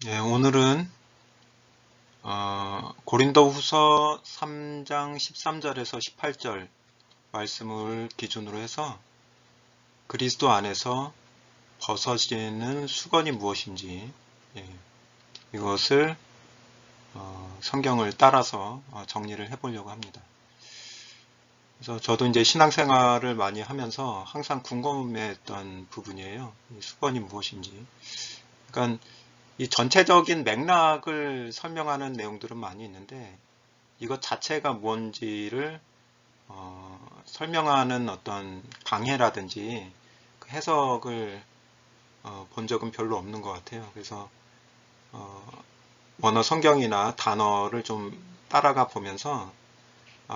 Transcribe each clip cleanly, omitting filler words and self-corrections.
네, 오늘은 고린도후서 3장 13절에서 18절 말씀을 기준으로 해서 그리스도 안에서 벗어지는 수건이 무엇인지, 예, 이것을 성경을 따라서 정리를 해보려고 합니다. 그래서 저도 이제 신앙생활을 많이 하면서 항상 궁금했던 부분이에요. 이 수건이 무엇인지. 그러니까 이 전체적인 맥락을 설명하는 내용들은 많이 있는데 이것 자체가 뭔지를 설명하는 어떤 강해라든지 그 해석을 본 적은 별로 없는 것 같아요. 그래서 원어 성경이나 단어를 좀 따라가 보면서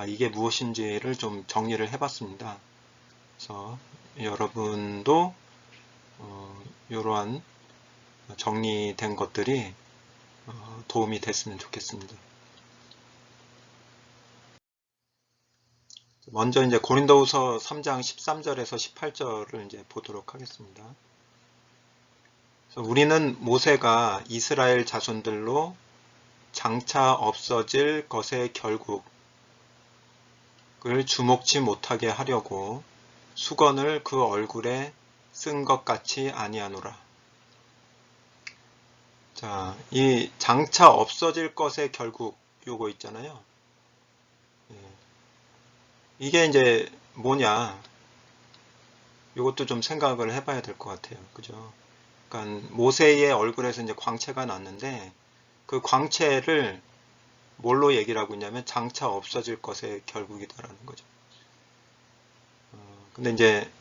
이게 무엇인지를 좀 정리를 해봤습니다. 그래서 여러분도 이러한 정리된 것들이 도움이 됐으면 좋겠습니다. 먼저 이제 고린도후서 3장 13절에서 18절을 이제 보도록 하겠습니다. 그래서 우리는 모세가 이스라엘 자손들로 장차 없어질 것의 결국을 주목치 못하게 하려고 수건을 그 얼굴에 쓴 것 같이 아니하노라. 자, 이 장차 없어질 것의 결국 요거 있잖아요. 이게 이제 뭐냐? 요것도 좀 생각을 해봐야 될 것 같아요. 그죠? 그러니까 모세의 얼굴에서 이제 광채가 났는데 그 광채를 뭘로 얘기를 하고 있냐면 장차 없어질 것의 결국이다라는 거죠. 근데 이제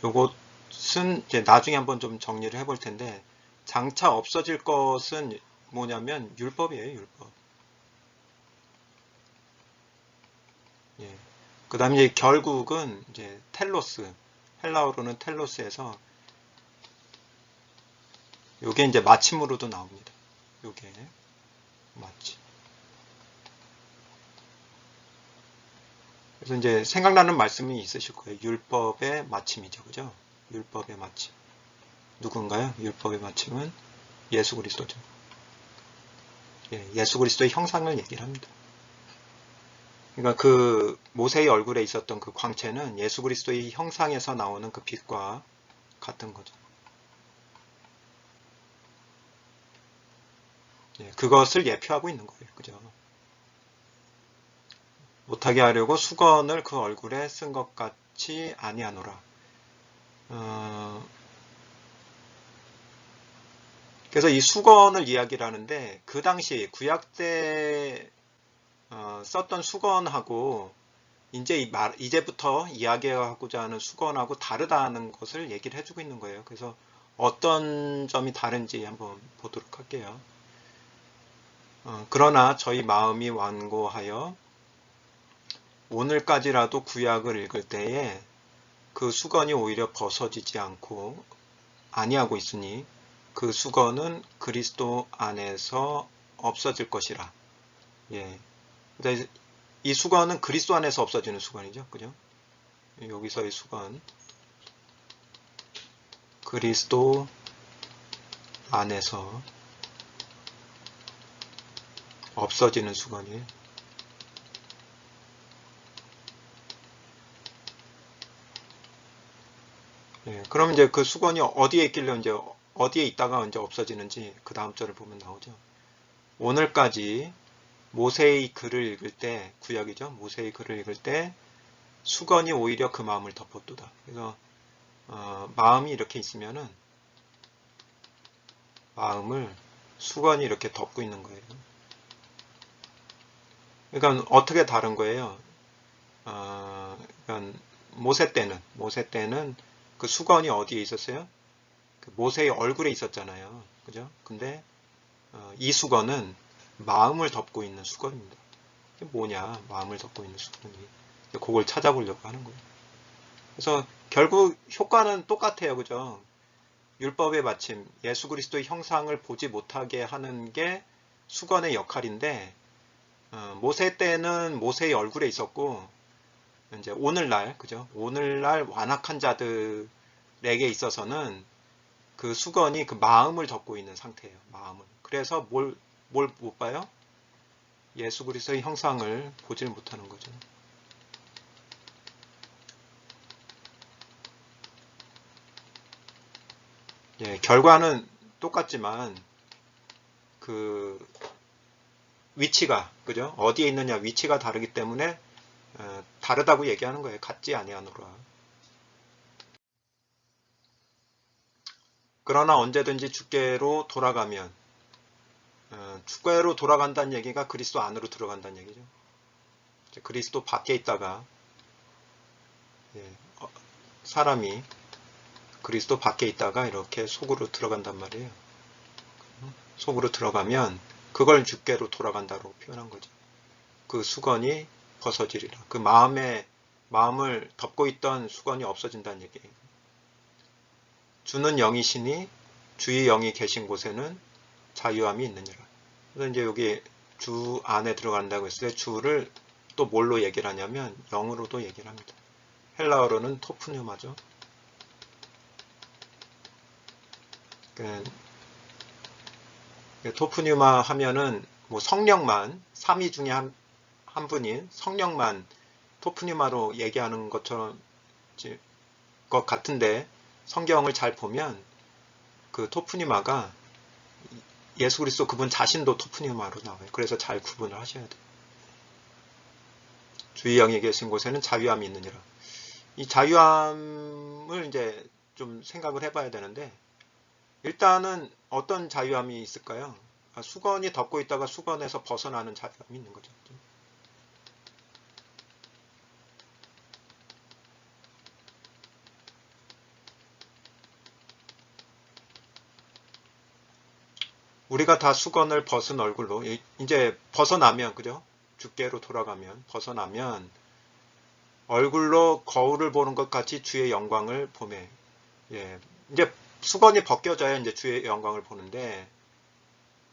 요것은 이제 나중에 한번 좀 정리를 해볼 텐데 장차 없어질 것은 뭐냐면 율법이에요, 율법. 예. 그 다음에 이제 결국은 이제 텔로스, 헬라어로는 텔로스에서 요게 이제 마침으로도 나옵니다. 요게 마침. 그래서 이제 생각나는 말씀이 있으실 거예요. 율법의 마침이죠, 그죠? 율법의 마침. 누군가요? 율법의 마침은 예수 그리스도죠. 예, 예수 그리스도의 형상을 얘기를 합니다. 그러니까 그 모세의 얼굴에 있었던 그 광채는 예수 그리스도의 형상에서 나오는 그 빛과 같은 거죠. 예, 그것을 예표하고 있는 거예요. 그죠? 못하게 하려고 수건을 그 얼굴에 쓴 것 같이 아니하노라. 그래서 이 수건을 이야기를 하는데 그 당시 구약 때 썼던 수건하고 이제부터 이야기하고자 하는 수건하고 다르다는 것을 얘기를 해주고 있는 거예요. 그래서 어떤 점이 다른지 한번 보도록 할게요. 그러나 저희 마음이 완고하여 오늘까지라도 구약을 읽을 때에 그 수건이 오히려 벗어지지 않고 아니하고 있으니 그 수건은 그리스도 안에서 없어질 것이라. 예. 이 수건은 그리스도 안에서 없어지는 수건이죠. 그죠? 여기서의 수건. 그리스도 안에서 없어지는 수건이에요. 예, 그럼 이제 그 수건이 어디에 있길래 이제 어디에 있다가 이제 없어지는지 그 다음 절을 보면 나오죠. 오늘까지 모세의 글을 읽을 때, 구약이죠. 모세의 글을 읽을 때 수건이 오히려 그 마음을 덮었도다. 그래서 마음이 이렇게 있으면은 마음을 수건이 이렇게 덮고 있는 거예요. 그러니까 어떻게 다른 거예요? 그러니까 모세 때는 그 수건이 어디에 있었어요? 그 모세의 얼굴에 있었잖아요. 그죠? 근데 이 수건은 마음을 덮고 있는 수건입니다. 이게 뭐냐? 마음을 덮고 있는 수건이. 그걸 찾아보려고 하는 거예요. 그래서 결국 효과는 똑같아요. 그죠? 율법의 마침, 예수 그리스도의 형상을 보지 못하게 하는 게 수건의 역할인데 모세 때는 모세의 얼굴에 있었고 이제 오늘날 그죠? 오늘날 완악한 자들에게 있어서는 그 수건이 그 마음을 덮고 있는 상태예요. 마음을. 그래서 뭘 못 봐요? 예수 그리스도의 형상을 보질 못하는 거죠. 예, 결과는 똑같지만 그 위치가 그죠? 어디에 있느냐 위치가 다르기 때문에 다르다고 얘기하는 거예요. 같지 아니하노라. 그러나 언제든지 주께로 돌아가면 주께로 돌아간다는 얘기가 그리스도 안으로 들어간다는 얘기죠. 그리스도 밖에 있다가 예, 사람이 그리스도 밖에 있다가 이렇게 속으로 들어간단 말이에요. 속으로 들어가면 그걸 주께로 돌아간다고 표현한 거죠. 그 수건이 벗어지리라. 그 마음을 덮고 있던 수건이 없어진다는 얘기예요. 주는 영이시니 주의 영이 계신 곳에는 자유함이 있느니라. 그래서 이제 여기 주 안에 들어간다고 했을 때 주를 또 뭘로 얘기를 하냐면 영으로도 얘기를 합니다. 헬라어로는 토프뉴마죠. 토프뉴마 하면은 뭐 성령만, 삼위 중에 한 분인 성령만 토프뉴마로 얘기하는 것처럼 것 같은데 성경을 잘 보면 그 토프뉴마가 예수 그리스도 그분 자신도 토프뉴마로 나와요. 그래서 잘 구분을 하셔야 돼요. 주의 영이 계신 곳에는 자유함이 있느니라. 이 자유함을 이제 좀 생각을 해봐야 되는데 일단은 어떤 자유함이 있을까요? 수건이 덮고 있다가 수건에서 벗어나는 자유함이 있는 거죠. 우리가 다 수건을 벗은 얼굴로 이제 벗어나면 그죠? 주께로 돌아가면 벗어나면 얼굴로 거울을 보는 것 같이 주의 영광을 보매. 예, 이제 수건이 벗겨져야 이제 주의 영광을 보는데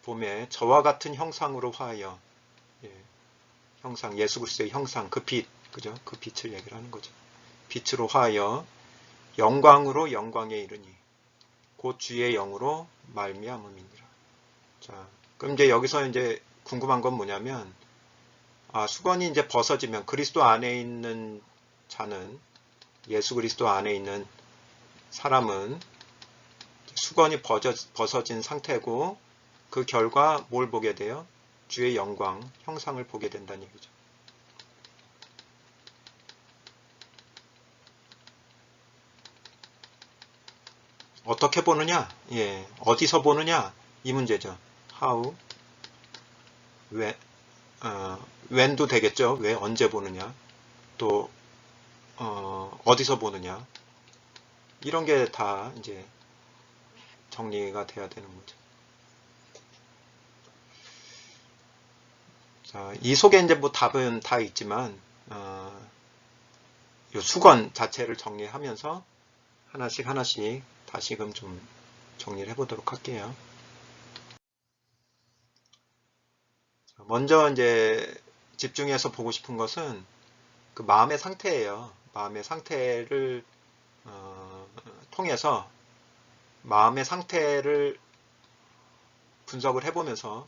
봄에 저와 같은 형상으로 화하여 예, 형상 예수 그리스도의 형상 그 빛 그죠? 그 빛을 얘기를 하는 거죠. 빛으로 화하여 영광으로 영광에 이르니 곧 주의 영으로 말미암음이니라. 자, 그럼 이제 여기서 이제 궁금한 건 뭐냐면 수건이 이제 벗어지면 그리스도 안에 있는 자는 예수 그리스도 안에 있는 사람은 수건이 벗어진 상태고 그 결과 뭘 보게 돼요? 주의 영광, 형상을 보게 된다는 얘기죠. 어떻게 보느냐? 예, 어디서 보느냐? 이 문제죠. How, when도 되겠죠. 왜, 언제 보느냐? 또 어디서 보느냐? 이런 게 다 이제 정리가 돼야 되는 거죠. 자, 이 속에 이제 뭐 답은 다 있지만 이 수건 자체를 정리하면서 하나씩 다시금 좀 정리를 해보도록 할게요. 먼저 이제 집중해서 보고 싶은 것은 그 마음의 상태예요. 마음의 상태를 통해서 마음의 상태를 분석을 해보면서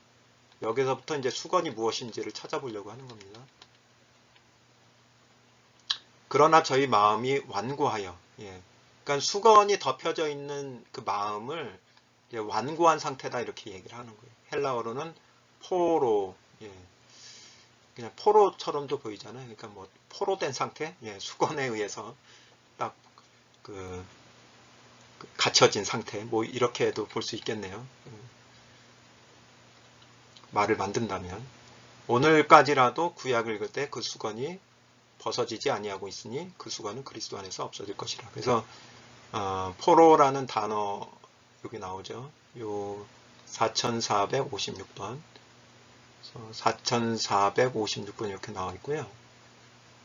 여기서부터 이제 수건이 무엇인지를 찾아보려고 하는 겁니다. 그러나 저희 마음이 완고하여, 예. 그러니까 수건이 덮여져 있는 그 마음을 이제 완고한 상태다 이렇게 얘기를 하는 거예요. 헬라어로는 포로, 예. 그냥 포로처럼도 보이잖아요. 그러니까 뭐 포로된 상태, 예. 수건에 의해서 딱 그 갇혀진 상태, 뭐 이렇게도 볼 수 있겠네요. 말을 만든다면 오늘까지라도 구약을 읽을 때 그 수건이 벗어지지 아니하고 있으니 그 수건은 그리스도 안에서 없어질 것이라. 그래서 포로라는 단어 여기 나오죠. 요 4456번 4456번 이렇게 나와 있고요.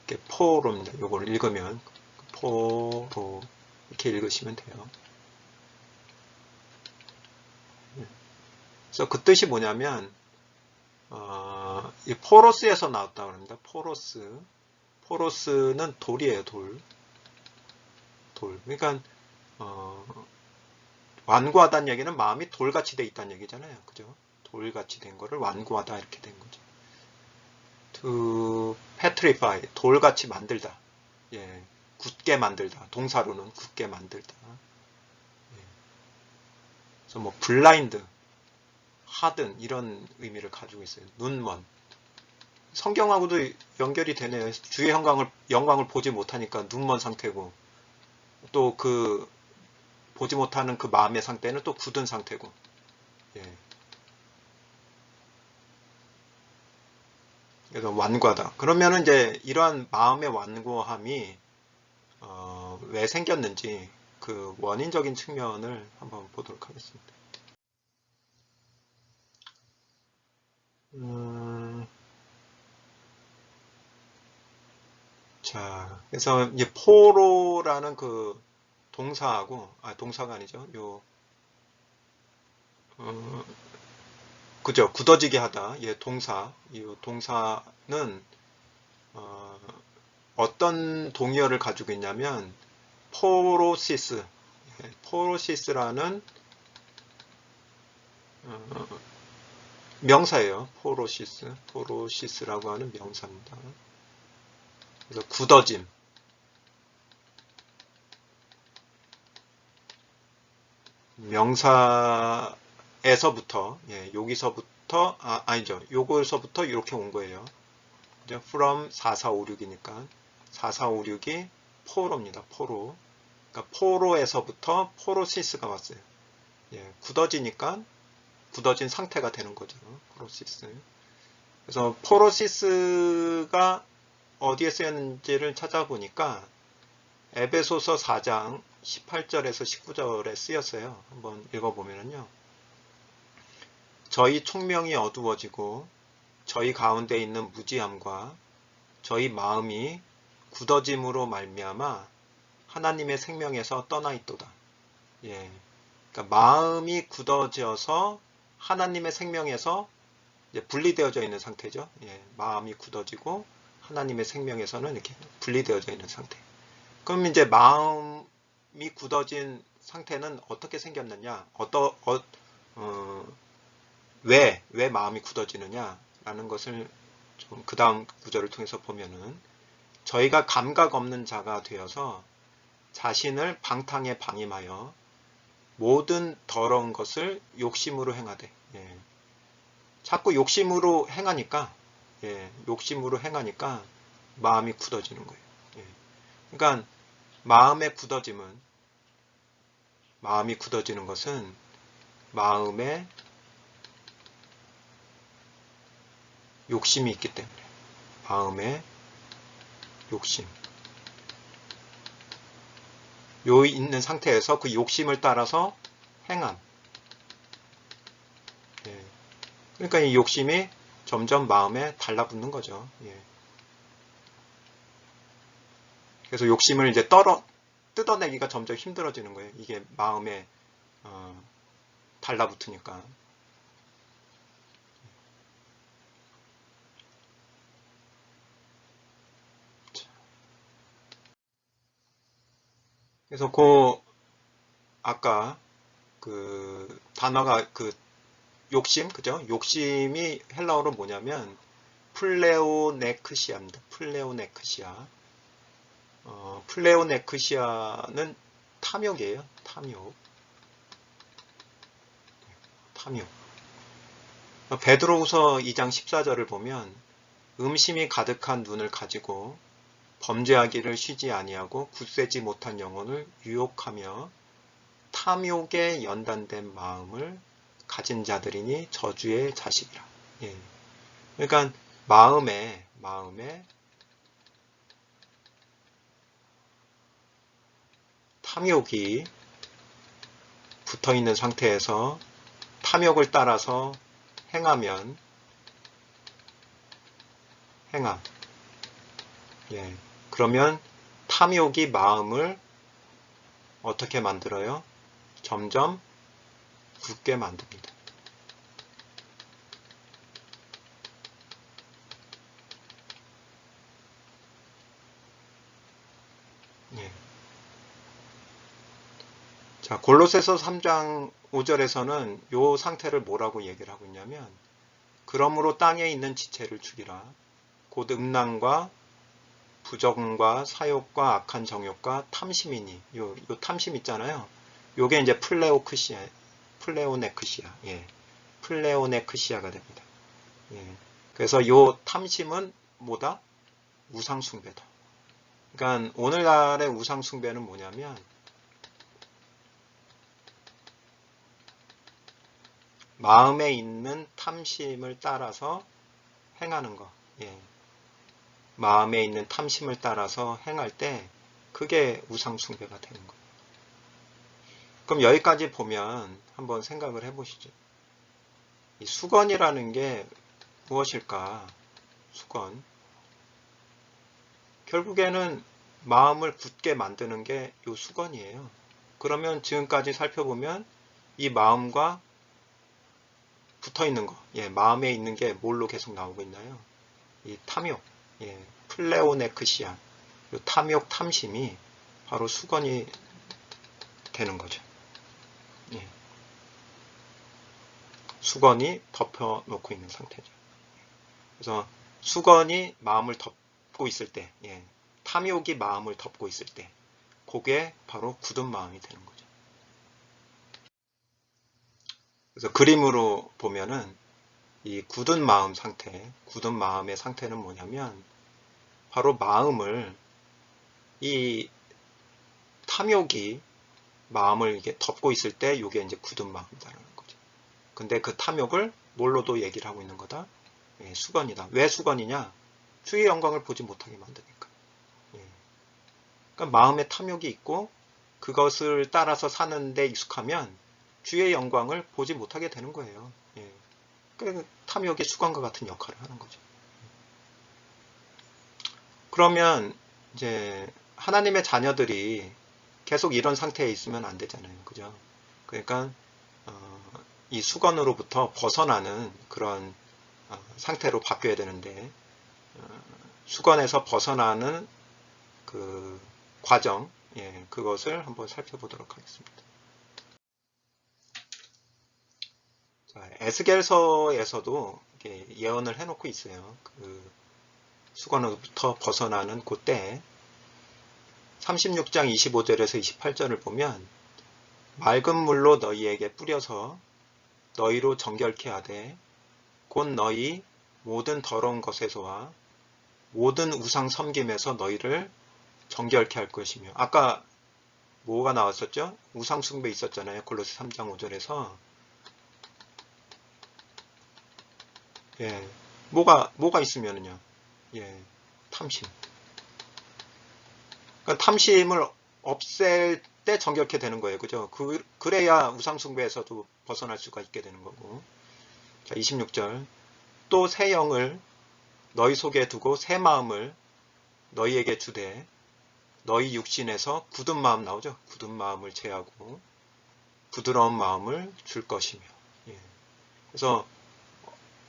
이렇게 포로입니다. 요걸 읽으면 포로 이렇게 읽으시면 돼요. 그래서 그 뜻이 뭐냐면 이 포로스에서 나왔다고 합니다. 포로스는 돌이에요. 돌. 그러니까 완고하다는 얘기는 마음이 돌같이 돼 있다는 얘기잖아요. 그죠? 돌같이 된 거를 완고하다 이렇게 된 거죠. to petrify, 돌같이 만들다. 예, 굳게 만들다. 동사로는 굳게 만들다. 예. 그래서 뭐 블라인드, 하든 이런 의미를 가지고 있어요. 눈먼. 성경하고도 연결이 되네요. 주의 영광을 보지 못하니까 눈먼 상태고, 또 그 보지 못하는 그 마음의 상태는 또 굳은 상태고. 예. 그래서 완고하다. 그러면은 이제 이러한 마음의 완고함이 왜 생겼는지 그 원인적인 측면을 한번 보도록 하겠습니다. 자, 그래서 이제 포로라는 그 동사하고, 동사가 아니죠. 어, 그죠. 굳어지게 하다. 예, 동사. 이 동사는, 어, 어떤 동의어를 가지고 있냐면, 포로시스. 예, 포로시스라는, 어, 명사예요. 포로시스. 포로시스라고 하는 명사입니다. 그래서 굳어짐. 명사에서부터, 예, 여기서부터, 아니죠. 요거서부터 이렇게 온 거예요. 그죠? from 4456이니까 4456이 포로입니다. 포로. 그러니까 포로에서부터 포로시스가 왔어요. 예, 굳어지니까 굳어진 상태가 되는 거죠. 포로시스. 그래서 포로시스가 어디에 쓰였는지를 찾아보니까 에베소서 4장 18절에서 19절에 쓰였어요. 한번 읽어보면요. 저희 총명이 어두워지고 저희 가운데 있는 무지함과 저희 마음이 굳어짐으로 말미암아 하나님의 생명에서 떠나 있도다. 예, 그러니까 마음이 굳어져서 하나님의 생명에서 이제 분리되어져 있는 상태죠. 예, 마음이 굳어지고 하나님의 생명에서는 이렇게 분리되어져 있는 상태. 그럼 이제 마음이 굳어진 상태는 어떻게 생겼느냐? 왜 마음이 굳어지느냐라는 것을 좀 그 다음 구절을 통해서 보면은 저희가 감각 없는 자가 되어서 자신을 방탕에 방임하여 모든 더러운 것을 욕심으로 행하되, 예. 자꾸 욕심으로 행하니까, 예, 욕심으로 행하니까 마음이 굳어지는 거예요. 예. 그러니까 마음이 굳어지는 것은 마음에 욕심이 있기 때문에, 마음에 욕심. 요 있는 상태에서 그 욕심을 따라서 행함. 예. 그러니까 이 욕심이 점점 마음에 달라붙는 거죠. 예. 그래서 욕심을 이제 뜯어내기가 점점 힘들어지는 거예요. 이게 마음에 달라붙으니까. 그래서 아까 그 단어가 그 욕심, 그죠? 욕심이 헬라어로 뭐냐면 플레오네크시아입니다. 플레오네크시아. 플레오네크시아는 탐욕이에요. 탐욕. 탐욕. 베드로후서 2장 14절을 보면 음심이 가득한 눈을 가지고 범죄하기를 쉬지 아니하고 굳세지 못한 영혼을 유혹하며 탐욕에 연단된 마음을 가진 자들이니 저주의 자식이라. 예. 그러니까 마음에 탐욕이 붙어 있는 상태에서 탐욕을 따라서 행하면 행함. 예. 그러면 탐욕이 마음을 어떻게 만들어요? 점점 굳게 만듭니다. 예. 자, 골로새서 3장 5절에서는 요 상태를 뭐라고 얘기를 하고 있냐면, 그러므로 땅에 있는 지체를 죽이라. 곧 음란과 부정과 사욕과 악한 정욕과 탐심이니. 요 탐심 있잖아요. 요게 이제 플레오네크시아. 예. 플레오네크시아가 됩니다. 예. 그래서 요 탐심은 뭐다? 우상숭배다. 그러니까 오늘날의 우상숭배는 뭐냐면, 마음에 있는 탐심을 따라서 행하는 거. 예. 마음에 있는 탐심을 따라서 행할 때 그게 우상숭배가 되는 거예요. 그럼 여기까지 보면 한번 생각을 해보시죠. 이 수건이라는 게 무엇일까? 수건. 결국에는 마음을 굳게 만드는 게 이 수건이에요. 그러면 지금까지 살펴보면 이 마음과 붙어 있는 거, 예, 마음에 있는 게 뭘로 계속 나오고 있나요? 이 탐욕, 예, 플레오네크시아, 이 탐욕, 탐심이 바로 수건이 되는 거죠. 예. 수건이 덮여놓고 있는 상태죠. 그래서 수건이 마음을 덮고 있을 때, 예, 탐욕이 마음을 덮고 있을 때, 그게 바로 굳은 마음이 되는 거죠. 그래서 그림으로 보면은 이 굳은 마음 상태, 굳은 마음의 상태는 뭐냐면 바로 마음을 이 탐욕이 마음을 이게 덮고 있을 때 이게 이제 굳은 마음이다라는 거죠. 근데 그 탐욕을 뭘로도 얘기를 하고 있는 거다? 예, 수건이다. 왜 수건이냐? 주의 영광을 보지 못하게 만드니까. 예. 그러니까 마음에 탐욕이 있고 그것을 따라서 사는데 익숙하면 주의 영광을 보지 못하게 되는 거예요. 예. 그러니까 탐욕이 수건과 같은 역할을 하는 거죠. 그러면 이제 하나님의 자녀들이 계속 이런 상태에 있으면 안 되잖아요. 그죠? 그러니까 이 수건으로부터 벗어나는 그런 상태로 바뀌어야 되는데 수건에서 벗어나는 그 과정, 예, 그것을 한번 살펴보도록 하겠습니다. 자, 에스겔서에서도 예언을 해놓고 있어요. 그 수건으로부터 벗어나는 그때 36장 25절에서 28절을 보면 맑은 물로 너희에게 뿌려서 너희로 정결케 하되 곧 너희 모든 더러운 것에서와 모든 우상 섬김에서 너희를 정결케 할 것이며, 아까 뭐가 나왔었죠? 우상 숭배 있었잖아요. 골로새 3장 5절에서. 예. 뭐가 있으면은요. 예. 탐심. 그러니까 탐심을 없앨 때 정결케 되는 거예요. 그죠? 그래야 우상 숭배에서도 벗어날 수가 있게 되는 거고. 자, 26절. 또 새 영을 너희 속에 두고 새 마음을 너희에게 주되 너희 육신에서 굳은 마음 나오죠. 굳은 마음을 제하고 부드러운 마음을 줄 것이며. 예. 그래서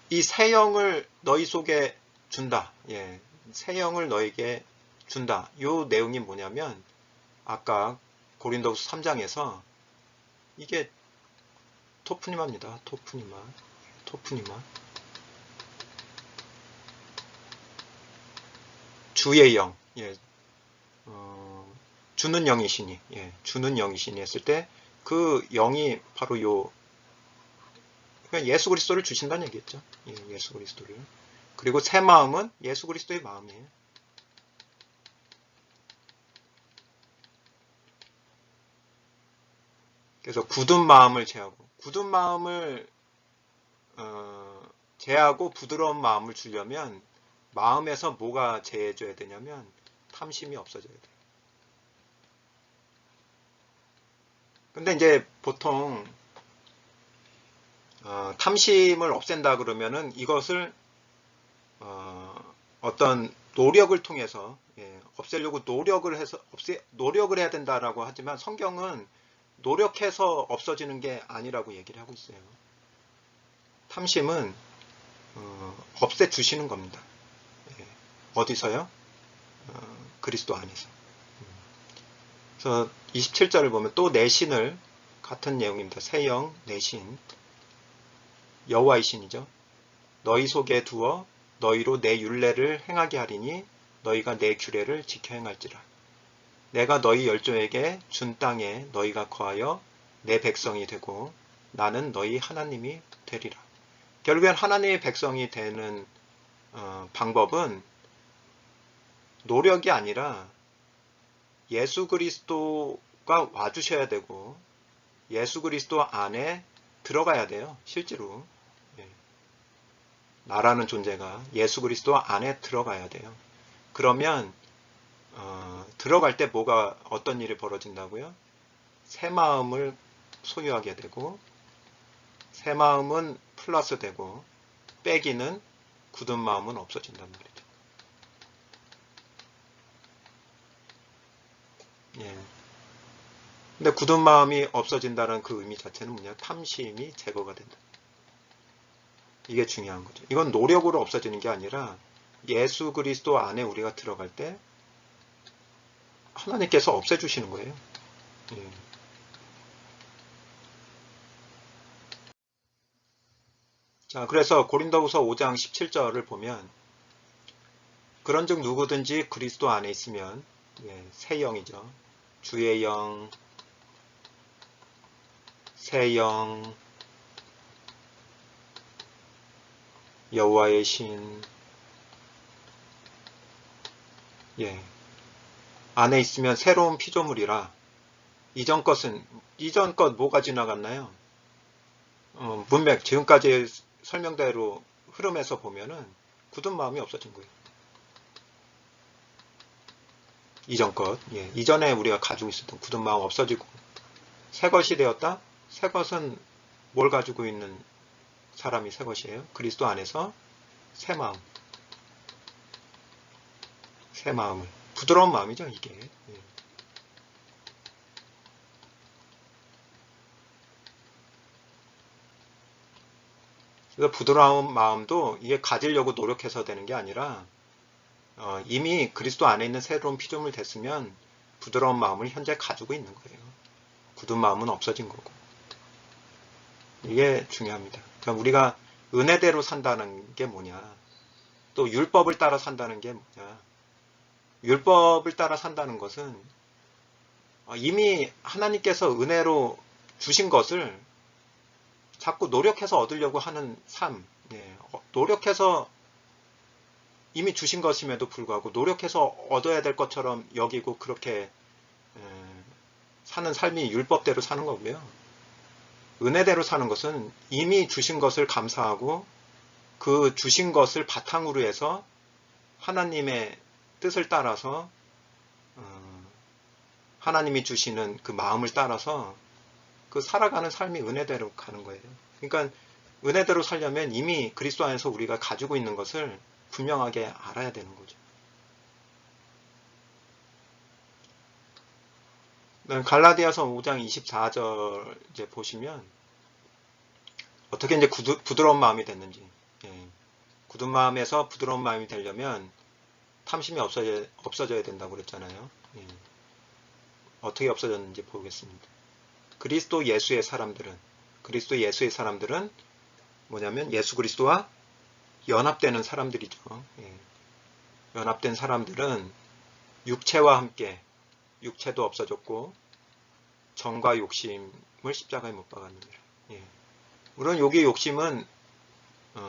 이 새 영을 너희 속에 준다. 예. 새 영을 너에게 준다. 이 내용이 뭐냐면 아까 고린도후서 3장에서 이게 토프니마입니다. 토프니마. 주의 영. 예. 주는 영이시니. 예. 주는 영이시니 했을 때 그 영이 바로 그러니까 예수 그리스도를 주신다는 얘기겠죠. 예, 예수 그리스도를. 그리고 새 마음은 예수 그리스도의 마음이에요. 그래서 굳은 마음을 제하고 부드러운 마음을 주려면 마음에서 뭐가 제해줘야 되냐면 탐심이 없어져야 돼요. 근데 이제 보통 탐심을 없앤다 그러면은 이것을 어떤 노력을 통해서, 예, 없애려고 노력을 해야 된다라고 하지만 성경은 노력해서 없어지는 게 아니라고 얘기를 하고 있어요. 탐심은 없애주시는 겁니다. 예, 어디서요? 그리스도 안에서. 그래서 27절을 보면 또 내 신을 같은 내용입니다. 새 영, 내 신, 여호와의 신이죠. 너희 속에 두어 너희로 내 율례를 행하게 하리니 너희가 내 규례를 지켜 행할지라. 내가 너희 열조에게 준 땅에 너희가 거하여 내 백성이 되고 나는 너희 하나님이 되리라. 결국엔 하나님의 백성이 되는 방법은 노력이 아니라 예수 그리스도가 와주셔야 되고 예수 그리스도 안에 들어가야 돼요. 실제로 나라는 존재가 예수 그리스도 안에 들어가야 돼요. 그러면 들어갈 때 어떤 일이 벌어진다고요? 새 마음을 소유하게 되고 새 마음은 플러스 되고 빼기는 굳은 마음은 없어진단 말이죠. 예. 근데 굳은 마음이 없어진다는 그 의미 자체는 뭐냐? 탐심이 제거가 된다. 이게 중요한 거죠. 이건 노력으로 없어지는 게 아니라 예수 그리스도 안에 우리가 들어갈 때 하나님께서 없애주시는 거예요. 예. 자, 그래서 고린도후서 5장 17절을 보면 그런즉 누구든지 그리스도 안에 있으면 새 영이죠. 주의 영, 새 영, 여호와의 신, 안에 있으면 새로운 피조물이라. 이전 것 뭐가 지나갔나요? 문맥, 지금까지의 설명대로 흐름에서 보면은 굳은 마음이 없어진 거예요. 이전 것, 이전에 우리가 가지고 있었던 굳은 마음 없어지고 새 것이 되었다? 새 것은 뭘 가지고 있는 사람이 새 것이에요? 그리스도 안에서 새 마음. 새 마음을. 부드러운 마음이죠, 이게. 그래서 부드러운 마음도 이게 가지려고 노력해서 되는 게 아니라 이미 그리스도 안에 있는 새로운 피조물 됐으면 부드러운 마음을 현재 가지고 있는 거예요. 굳은 마음은 없어진 거고. 이게 중요합니다. 그러니까 우리가 은혜대로 산다는 게 뭐냐? 또 율법을 따라 산다는 게 뭐냐? 율법을 따라 산다는 것은 이미 하나님께서 은혜로 주신 것을 자꾸 노력해서 얻으려고 하는 삶, 노력해서 이미 주신 것임에도 불구하고 노력해서 얻어야 될 것처럼 여기고 그렇게 사는 삶이 율법대로 사는 거고요. 은혜대로 사는 것은 이미 주신 것을 감사하고 그 주신 것을 바탕으로 해서 하나님의 뜻을 따라서 하나님이 주시는 그 마음을 따라서 그 살아가는 삶이 은혜대로 가는 거예요. 그러니까 은혜대로 살려면 이미 그리스도 안에서 우리가 가지고 있는 것을 분명하게 알아야 되는 거죠. 갈라디아서 5장 24절 이제 보시면 어떻게 이제 부드러운 마음이 됐는지, 굳은 마음에서 부드러운 마음이 되려면 탐심이 없어져야 된다고 그랬잖아요. 어떻게 없어졌는지 보겠습니다. 그리스도 예수의 사람들은 뭐냐면 예수 그리스도와 연합되는 사람들이죠. 연합된 사람들은 육체와 함께 육체도 없어졌고 정과 욕심을 십자가에 못 박았느니라. 물론 여기 욕심은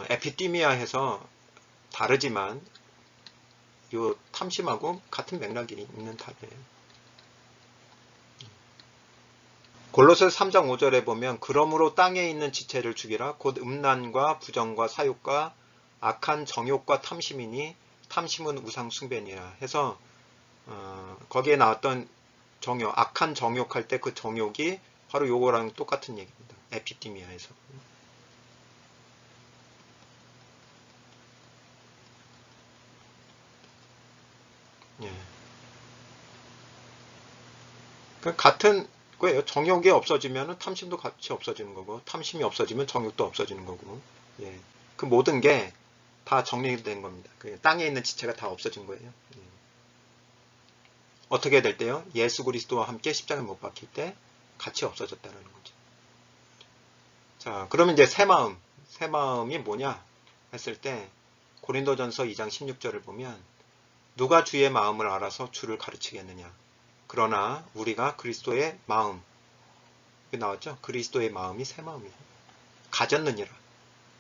에피디미아 해서 다르지만 요 탐심하고 같은 맥락이 있는 답이에요. 골로새서 3장 5절에 보면 그러므로 땅에 있는 지체를 죽이라 곧 음란과 부정과 사욕과 악한 정욕과 탐심이니 탐심은 우상 숭배니라 해서 거기에 나왔던 정욕, 악한 정욕할 때 그 정욕이 바로 요거랑 똑같은 얘기입니다. 에피디미아에서. 같은 거예요. 정욕이 없어지면 탐심도 같이 없어지는 거고 탐심이 없어지면 정욕도 없어지는 거고 그 모든 게 다 정리된 겁니다. 땅에 있는 지체가 다 없어진 거예요. 어떻게 될 때요? 예수 그리스도와 함께 십자가에 못 박힐 때 같이 없어졌다는 거죠. 자, 그러면 이제 새 마음이 뭐냐 했을 때 고린도전서 2장 16절을 보면 누가 주의 마음을 알아서 주를 가르치겠느냐. 그러나 우리가 그리스도의 마음, 이게 나왔죠? 그리스도의 마음이 새 마음이에요. 가졌느니라.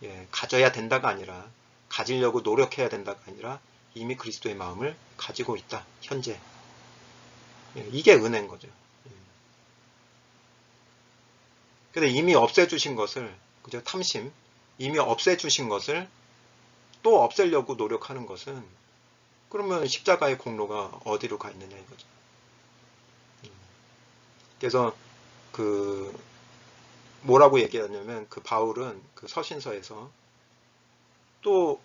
예, 가져야 된다가 아니라 가지려고 노력해야 된다가 아니라 이미 그리스도의 마음을 가지고 있다. 현재. 예, 이게 은혜인 거죠. 근데 이미 없애주신 것을, 그죠? 탐심, 이미 없애주신 것을 또 없애려고 노력하는 것은 그러면 십자가의 공로가 어디로 가 있느냐 이거죠. 그래서 그 뭐라고 얘기하냐면 그 바울은 그 서신서에서 또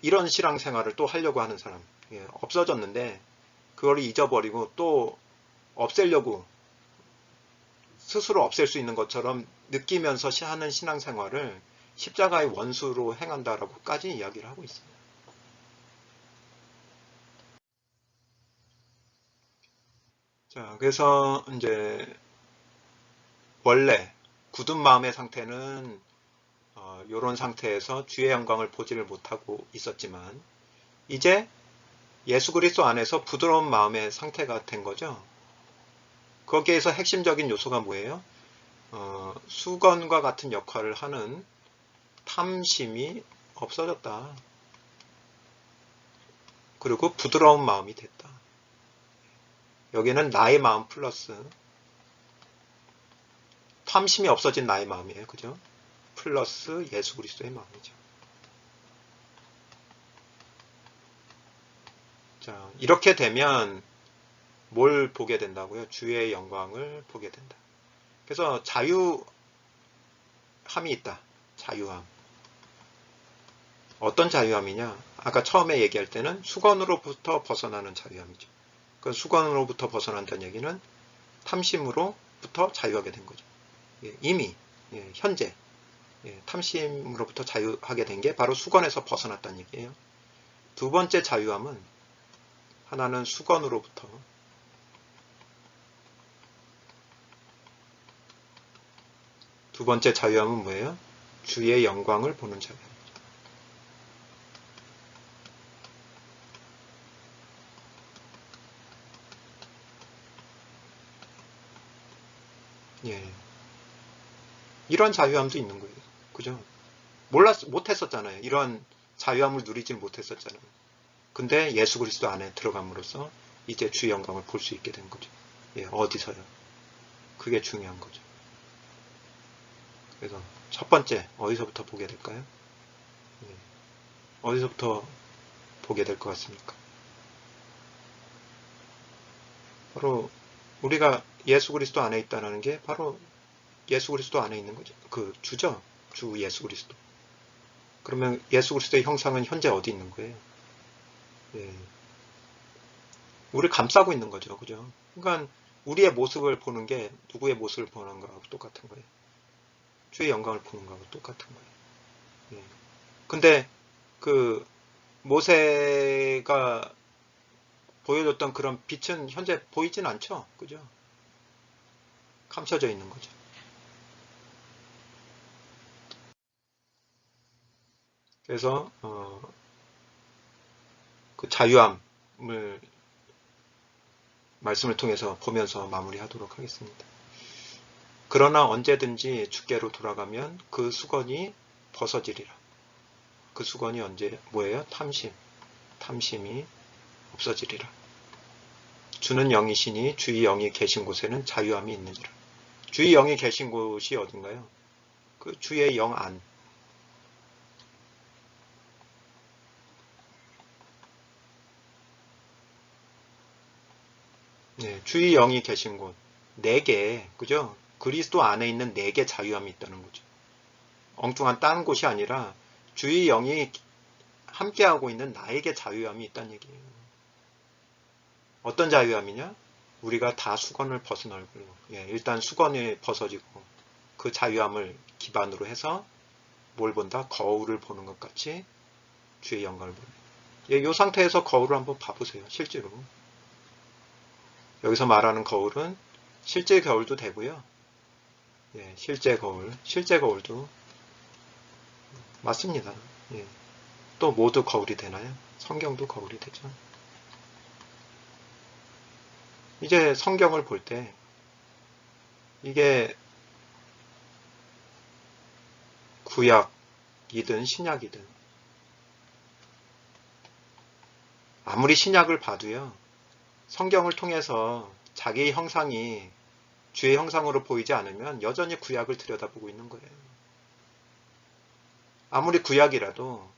이런 신앙생활을 또 하려고 하는 사람, 예, 없어졌는데 그걸 잊어버리고 또 없애려고 스스로 없앨 수 있는 것처럼 느끼면서 하는 신앙생활을 십자가의 원수로 행한다라고까지 이야기를 하고 있습니다. 자, 그래서 이제 원래 굳은 마음의 상태는 이런 상태에서 주의 영광을 보지를 못하고 있었지만 이제 예수 그리스도 안에서 부드러운 마음의 상태가 된 거죠. 거기에서 핵심적인 요소가 뭐예요? 수건과 같은 역할을 하는 탐심이 없어졌다. 그리고 부드러운 마음이 됐다. 여기는 나의 마음 플러스 탐심이 없어진 나의 마음이에요. 그죠? 플러스 예수 그리스도의 마음이죠. 자, 이렇게 되면 뭘 보게 된다고요? 주의 영광을 보게 된다. 그래서 자유함이 있다. 자유함. 어떤 자유함이냐? 아까 처음에 얘기할 때는 수건으로부터 벗어나는 자유함이죠. 그 수건으로부터 벗어난다는 얘기는 탐심으로부터 자유하게 된 거죠. 예, 이미 현재 탐심으로부터 자유하게 된 게 바로 수건에서 벗어났다는 얘기예요. 두 번째 자유함은 하나는 수건으로부터 두 번째 자유함은 뭐예요? 주의 영광을 보는 자유함. 예. 이런 자유함도 있는 거예요. 그죠? 못했었잖아요. 이런 자유함을 누리질 못했었잖아요. 근데 예수 그리스도 안에 들어감으로써 이제 주의 영광을 볼 수 있게 된 거죠. 예, 어디서요? 그게 중요한 거죠. 그래서 첫 번째, 어디서부터 보게 될까요? 예, 어디서부터 보게 될 것 같습니까? 바로 우리가 예수 그리스도 안에 있다는 게 바로 예수 그리스도 안에 있는 거죠. 그 주죠. 주 예수 그리스도. 그러면 예수 그리스도의 형상은 현재 어디 있는 거예요? 예. 우리를 감싸고 있는 거죠. 그죠? 그러니까 우리의 모습을 보는 게 누구의 모습을 보는 거하고 똑같은 거예요. 주의 영광을 보는 거하고 똑같은 거예요. 예. 근데 그 모세가 보여줬던 그런 빛은 현재 보이진 않죠. 그죠? 감춰져 있는 거죠. 그래서 그 자유함을 말씀을 통해서 보면서 마무리하도록 하겠습니다. 그러나 언제든지 주께로 돌아가면 그 수건이 벗어지리라. 그 수건이 언제 뭐예요? 탐심이 없어지리라. 주는 영이시니 주의 영이 계신 곳에는 자유함이 있느니라. 주의 영이 계신 곳이 어딘가요? 그 주의 영 안. 네, 주의 영이 계신 곳. 내게, 그죠? 그리스도 안에 있는 내게 자유함이 있다는 거죠. 엉뚱한 딴 곳이 아니라 주의 영이 함께하고 있는 나에게 자유함이 있다는 얘기예요. 어떤 자유함이냐? 우리가 다 수건을 벗은 얼굴로. 예, 일단 수건이 벗어지고 그 자유함을 기반으로 해서 뭘 본다? 거울을 보는 것 같이 주의 영광을 보는. 예, 이 상태에서 거울을 한번 봐보세요. 실제로. 여기서 말하는 거울은 실제 거울도 되고요. 예, 실제 거울도 맞습니다. 예. 또 모두 거울이 되나요? 성경도 거울이 되죠. 이제 성경을 볼 때 이게 구약이든 신약이든 아무리 신약을 봐도요. 성경을 통해서 자기의 형상이 주의 형상으로 보이지 않으면 여전히 구약을 들여다보고 있는 거예요. 아무리 구약이라도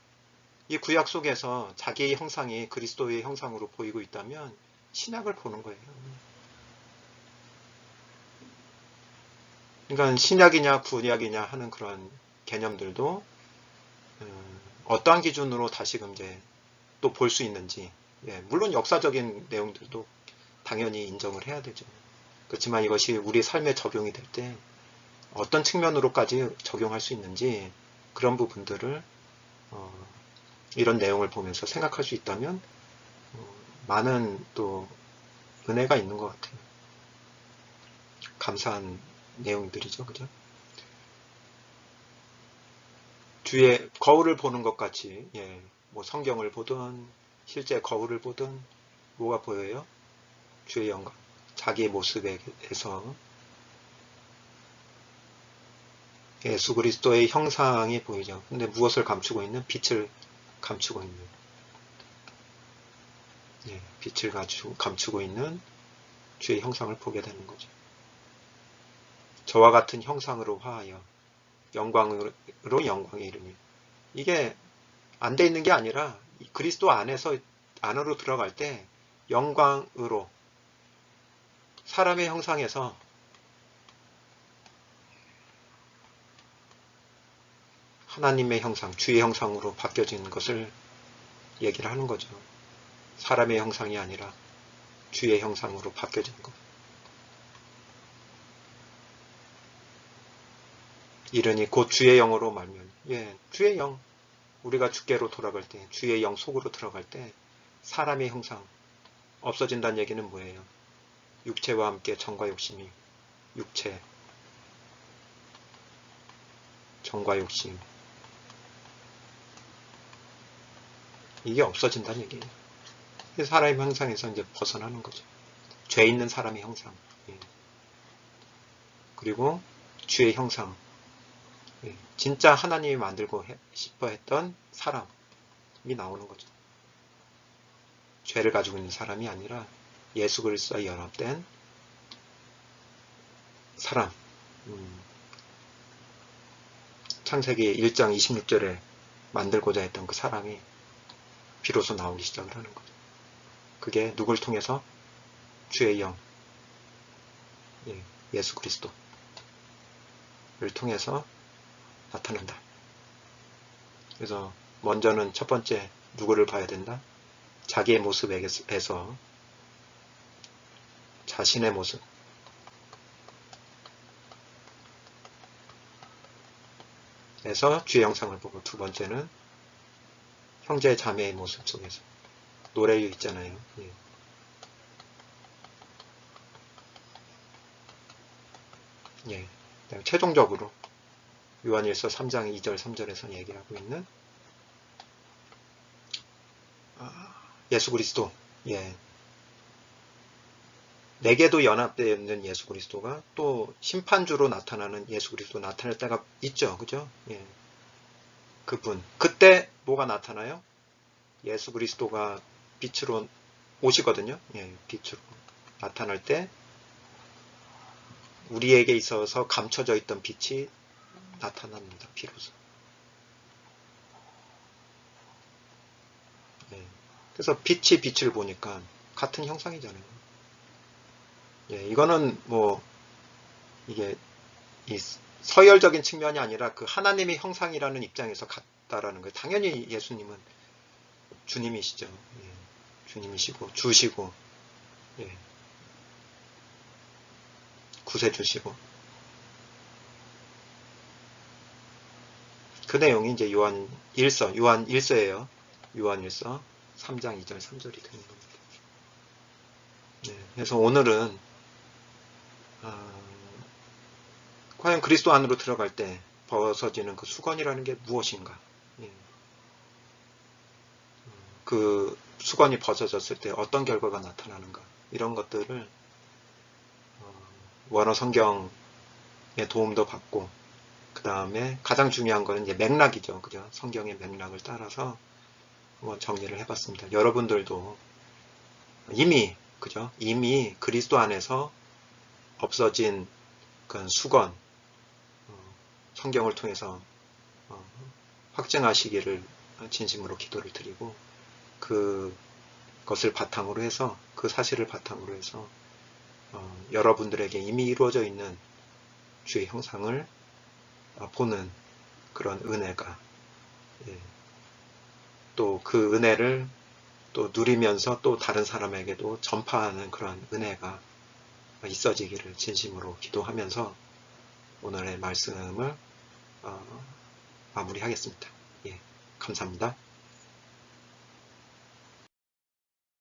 이 구약 속에서 자기의 형상이 그리스도의 형상으로 보이고 있다면 신약을 보는 거예요. 그러니까 신약이냐 구약이냐 하는 그런 개념들도 어떠한 기준으로 다시금 이제 또 볼 수 있는지, 예, 물론 역사적인 내용들도 당연히 인정을 해야 되죠. 그렇지만 이것이 우리 삶에 적용이 될 때 어떤 측면으로까지 적용할 수 있는지 그런 부분들을 이런 내용을 보면서 생각할 수 있다면 많은 또 은혜가 있는 것 같아요. 감사한 내용들이죠, 그죠? 주의 거울을 보는 것 같이, 예, 뭐 성경을 보든 실제 거울을 보든 뭐가 보여요? 주의 영광, 자기의 모습에서 예수 그리스도의 형상이 보이죠. 근데 무엇을 감추고 있는? 빛을 감추고 있는, 예, 빛을 감추고 있는 주의 형상을 보게 되는 거죠. 저와 같은 형상으로 화하여 영광으로 영광의 이름이, 이게 안 돼 있는 게 아니라 그리스도 안으로 들어갈 때 영광으로 사람의 형상에서 하나님의 형상, 주의 형상으로 바뀌어지는 것을 얘기를 하는 거죠. 사람의 형상이 아니라 주의 형상으로 바뀌어지는 것. 이르니 곧 주의 영으로 말면, 예, 주의 영, 우리가 주께로 돌아갈 때, 주의 영 속으로 들어갈 때 사람의 형상 없어진다는 얘기는 뭐예요? 육체와 함께 정과 욕심이, 육체, 정과 욕심, 이게 없어진다는 얘기예요. 사람의 형상에서 이제 벗어나는 거죠. 죄 있는 사람의 형상, 예. 그리고 주의 형상, 예. 진짜 하나님이 만들고 싶어 했던 사람이 나오는 거죠. 죄를 가지고 있는 사람이 아니라 예수 그리스도와 연합된 사람. 창세기 1장 26절에 만들고자 했던 그 사람이 비로소 나오기 시작을 하는 거죠. 그게 누굴 통해서? 주의 영, 예, 예수 그리스도를 통해서 나타난다. 그래서 먼저는 첫 번째 누구를 봐야 된다? 자기의 모습에서 자신의 모습, 에서 주의 형상을 보고, 두 번째는 형제 자매의 모습 속에서 노래유 있잖아요. 예. 예. 최종적으로 요한일서 3장 2절 3절에서 얘기하고 있는 예수 그리스도, 예. 내게도 연합되어 있는 예수 그리스도가 또 심판주로 나타나는 예수 그리스도 나타날 때가 있죠. 그죠? 예. 그분. 그때 뭐가 나타나요? 예수 그리스도가 빛으로 오시거든요. 예, 빛으로 나타날 때 우리에게 있어서 감춰져 있던 빛이 나타납니다. 비로소. 예. 그래서 빛이 빛을 보니까 같은 형상이잖아요. 예, 이거는 뭐 이게 이 서열적인 측면이 아니라 그 하나님의 형상이라는 입장에서 같다라는 거예요. 당연히 예수님은 주님이시죠. 예, 주님이시고 주시고, 예, 구세주시고. 그 내용이 이제 요한 1서예요. 요한 1서 3장 2절 3절이 되는 겁니다. 네, 그래서 오늘은 과연 그리스도 안으로 들어갈 때 벗어지는 그 수건이라는 게 무엇인가? 예. 그 수건이 벗어졌을 때 어떤 결과가 나타나는가? 이런 것들을 원어 성경의 도움도 받고, 그 다음에 가장 중요한 거는 이제 맥락이죠. 그죠? 성경의 맥락을 따라서 한번 정리를 해봤습니다. 여러분들도 이미, 그죠? 이미 그리스도 안에서 없어진 그 수건, 성경을 통해서 확증하시기를 진심으로 기도를 드리고, 그것을 바탕으로 해서, 그 사실을 바탕으로 해서 여러분들에게 이미 이루어져 있는 주의 형상을 보는 그런 은혜가, 예, 또 그 은혜를 또 누리면서 또 다른 사람에게도 전파하는 그런 은혜가 있어지기를 진심으로 기도하면서 오늘의 말씀을 마무리하겠습니다. 예, 감사합니다.